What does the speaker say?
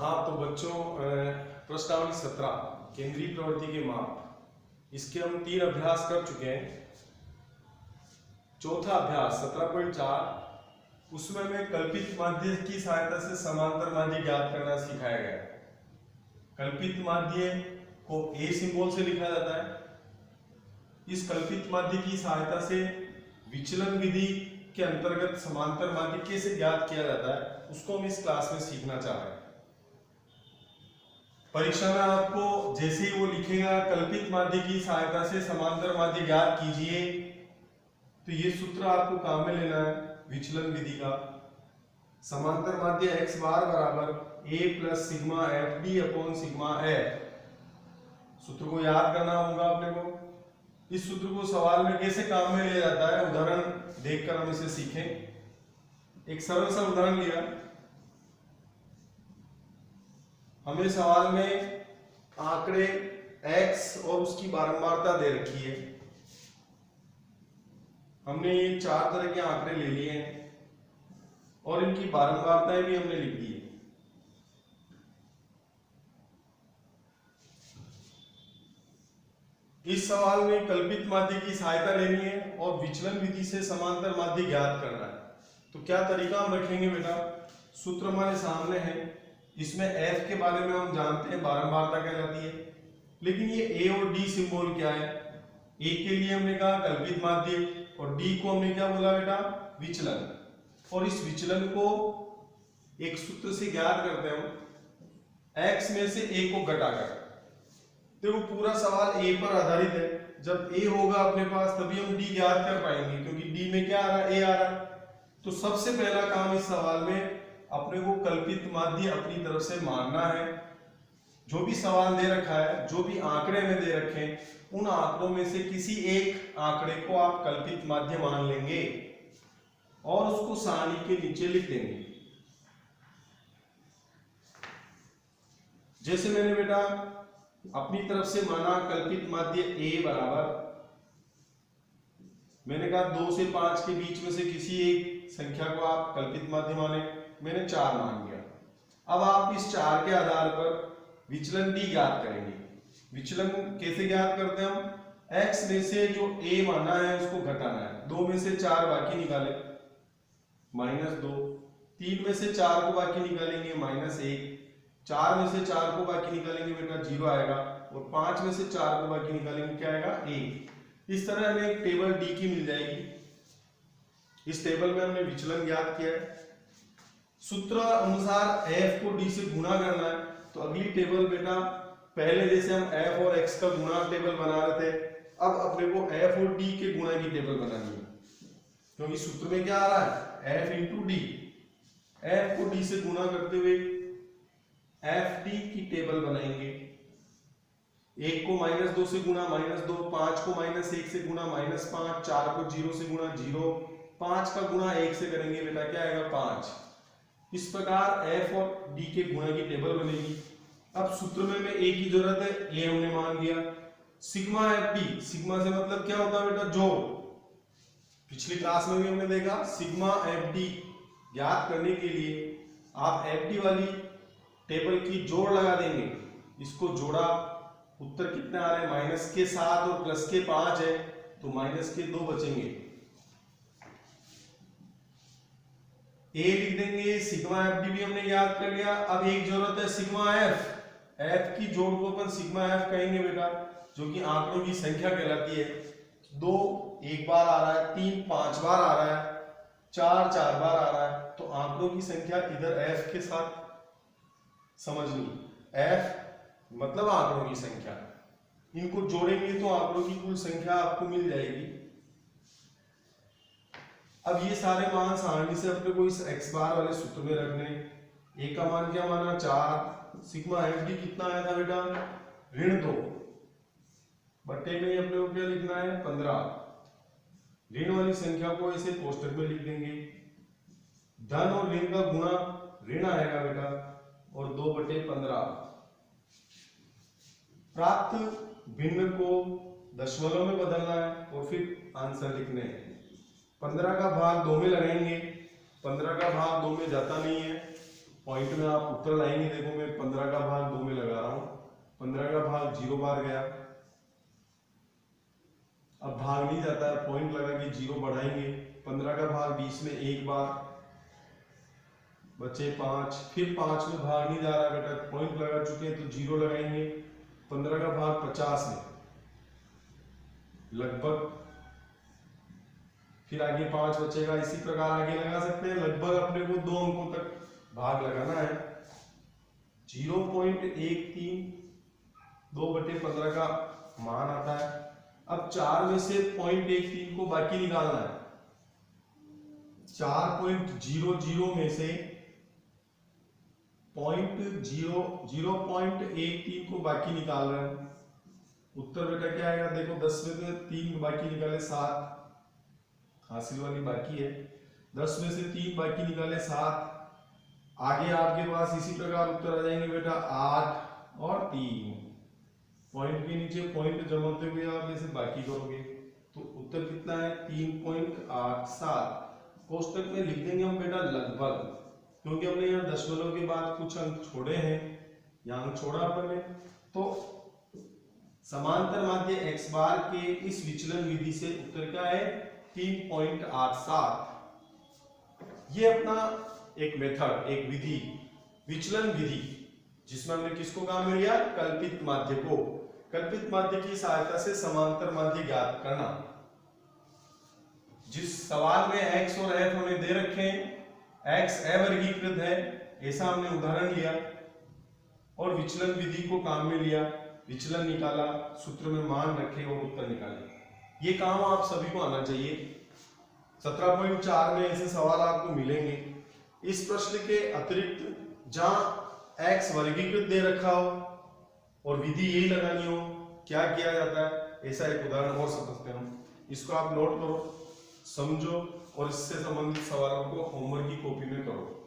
हाँ तो बच्चों, प्रश्नावली 17 केंद्रीय प्रवृत्ति के माप, इसके हम 3 अभ्यास कर चुके हैं। चौथा अभ्यास 17.4 उसमें हमें कल्पित माध्य की सहायता से समांतर माध्य ज्ञात करना सिखाया गया है। कल्पित माध्य को ए सिंबल से लिखा जाता है। इस कल्पित माध्य की सहायता से विचलन विधि के अंतर्गत समांतर माध्य कैसे ज्ञात किया जाता है उसको हम इस क्लास में सीखना चाह रहे हैं। परीक्षा में आपको जैसे ही वो लिखेगा कल्पित माध्य की सहायता से समांतर माध्य ज्ञात कीजिए, तो ये सूत्र आपको काम में लेना है विचलन विधि का। समांतर माध्य x बार बराबर a plus sigma F D upon sigma F. सूत्र को याद करना होगा अपने को। इस सूत्र को सवाल में कैसे काम में लिया जाता है उदाहरण देखकर हम इसे सीखें। एक सरल सा उदाहरण लिया, हमें सवाल में आंकड़े x और उसकी बारंबारता दे रखी है। हमने ये 4 तरह के आंकड़े ले लिए हैं और इनकी बारंबारताएं भी हमने लिख दी है। इस सवाल में कल्पित माध्य की सहायता लेनी है और विचलन विधि से समांतर माध्य ज्ञात करना है। तो क्या तरीका हम रखेंगे बेटा? सूत्र हमारे सामने है। इसमें f के बारे में हम जानते हैं बारंबारता कहलाती है, लेकिन ये a और d सिंबल क्या है? a के लिए हमने कहा कल्पित माध्य और d को हमने क्या बोला बेटा? विचलन। और इस विचलन को एक सूत्र से ज्ञात करते हैं हम x में से a को घटाकर। देखो पूरा सवाल a पर आधारित है। जब a होगा अपने पास तभी हम d ज्ञात कर पाएंगे, क्योंकि d में क्या आ रहा है? a आ रहा है। तो सबसे पहला काम इस सवाल में अपने को कल्पित माध्य अपनी तरफ से मानना है। जो भी सवाल दे रखा है, जो भी आंकड़े में दे रखे हैं, उन आंकड़ों में से किसी एक आंकड़े को आप कल्पित माध्य मान लेंगे और उसको सारणी के नीचे लिख देंगे। जैसे मैंने बेटा अपनी तरफ से माना कल्पित माध्य a बराबर, मैंने कहा 2 से 5 के बीच में से किसी एक संख्या को आप कल्पित माध्य माने। मैंने 4 मान लिया। अब आप इस 4 के आधार पर विचलन d ज्ञात करेंगे। विचलन कैसे ज्ञात करते हैं हम? x में से जो a माना है उसको घटाना है। 2 में से 4 बाकी निकाले -2, 3 में से 4 को बाकी निकालेंगे -1, 4 में से 4 को बाकी निकालेंगे बेटा 0 आएगा, और 5 में से 4 को बाकी निकालेंगे क्या आएगा? a। इस तरह हमें एक टेबल d की मिल जाएगी। इस टेबल में हमने विचलन ज्ञात किया है। सूत्र अनुसार f को d से गुणा करना है। तो अगली टेबल बेटा, पहले जैसे हम f और x का गुणा टेबल बना रहे थे, अब अपने को f और d के गुणा की टेबल बनानी है, क्योंकि सूत्र में क्या आ रहा है? f into D. f को d से गुणा करते हुए एफ डी की टेबल बनाएंगे। 1 को -2 से गुणा -2, 5 को -1 से गुणा -5, 4 को 0 से गुणा 0, 5 का गुणा 1 से करेंगे बेटा क्या आएगा? 5। इस प्रकार f और d के गुणा की टेबल बनेगी। अब सूत्र में हमें a की जरूरत है, a हमने मान लिया। सिग्मा एफ डी, सिग्मा से मतलब क्या होता है बेटा? जोड़। पिछली क्लास में भी हमने देखा सिग्मा एफ डी ज्ञात करने के लिए आप एफ डी वाली टेबल की जोड़ लगा देंगे। इसको जोड़ा, उत्तर कितने आ रहे हैं? -7 और +5 है, तो -2 बचेंगे। a लिख देंगे। सिग्मा एफ डी भी हमने याद कर लिया। अब एक जरूरत है सिग्मा एफ। एफ की जोड़ को अपन सिग्मा एफ कहेंगे बेटा, जो कि आंकड़ों की संख्या कहलाती है। 2 एक बार आ रहा है, 3 5 बार आ रहा है, 4 4 बार आ रहा है, तो आंकड़ों की संख्या इधर एफ के साथ समझनी। f मतलब आंकड़ों की संख्या। इनको जोड़ेंगे तो आंकड़ों की कुल संख्या आपको मिल जाएगी। अब ये सारे मान सारणी से अपने को इस x बार वाले सूत्र में रखने। a का मान क्या माना? 4। सिग्मा एफ डी कितना आया था बेटा? -2 बट्टे में अपने को क्या लिखना है? 15। ऋण वाली संख्या को ऐसे कोष्टक में लिख देंगे। धन और ऋण का गुणा ऋण आएगा बेटा, और 2/15। प्राप्त भिन्न को दशमलव में बदलना है और फिर आंसर लिखने हैं। 15 का भाग 2 में लगाएंगे, 15 का भाग 2 में जाता नहीं है, पॉइंट में आप उत्तर लाएंगे। देखो मैं 15 का भाग 2 में लगा रहा हूं, 15 का भाग 0 बार गया। अब भाग नहीं जाता है, पॉइंट लगा के 0 बढ़ाएंगे। 15 का भाग 20 में 1 बार, बचे 5, फिर 5 में भाग नहीं जा रहा बेटा, पॉइंट लगा चुके हैं तो 0 लगाएंगे। 15 का भाग 50 में लगभग, फिर आगे 5 बचेगा। इसी प्रकार आगे लगा सकते हैं। लगभग अपने को 2 अंकों तक भाग लगाना है। 0.13 2/15 का मान आता है। अब 4 में से 0.13 को बाकी निकालना है। 4.00 में से 0.13 को बाकी निकाल रहे हैं। उत्तर बेटा क्या आएगा? देखो 10 में से 3 बाकी निकाले 7, हासिल वाली बाकी है। 10 में से 3 बाकी निकाले 7। आगे आपके पास इसी प्रकार उत्तर आ जाएंगे बेटा 8 और 3। पॉइंट के नीचे पॉइंट जमाते हुए आप ऐसे बाकी करोगे तो उत्तर कितना है? 3.87। कोष्टक में लिख देंगे हम बेटा लगभग, क्योंकि हमने यहाँ दशमलव के बाद कुछ अंक छोड़े हैं, यहाँ अंक छोड़ा अपन ने। तो समांतर माध्य x बार के इस विचलन विधि से उत्तर क्या है? 3.87। ये अपना एक मेथड, एक विधि, विचलन विधि, जिसमें हमने किसको काम में लिया? कल्पित माध्य को। कल्पित माध्य की सहायता से समांतर माध्य ज्ञात करना। जिस सवाल में x और f हमें दे रखे हैं, x अवर्गीकृत है, ऐसा हमने उदाहरण लिया और विचलन विधि को काम में लिया, विचलन निकाला, सूत्र में मान रखे और उत्तर निकाले। ये काम आप सभी को आना चाहिए। 17.4 में ऐसे सवाल आपको मिलेंगे। इस प्रश्न के अतिरिक्त जहां x वर्गीकृत दे रखा हो और विधि यही लगानी हो, क्या किया जाता है, ऐसा एक उदाहरण और समझते हैं हम। इसको आप नोट करो, समझो और इससे संबंधित सवालों को होमवर्क की कॉपी में करो।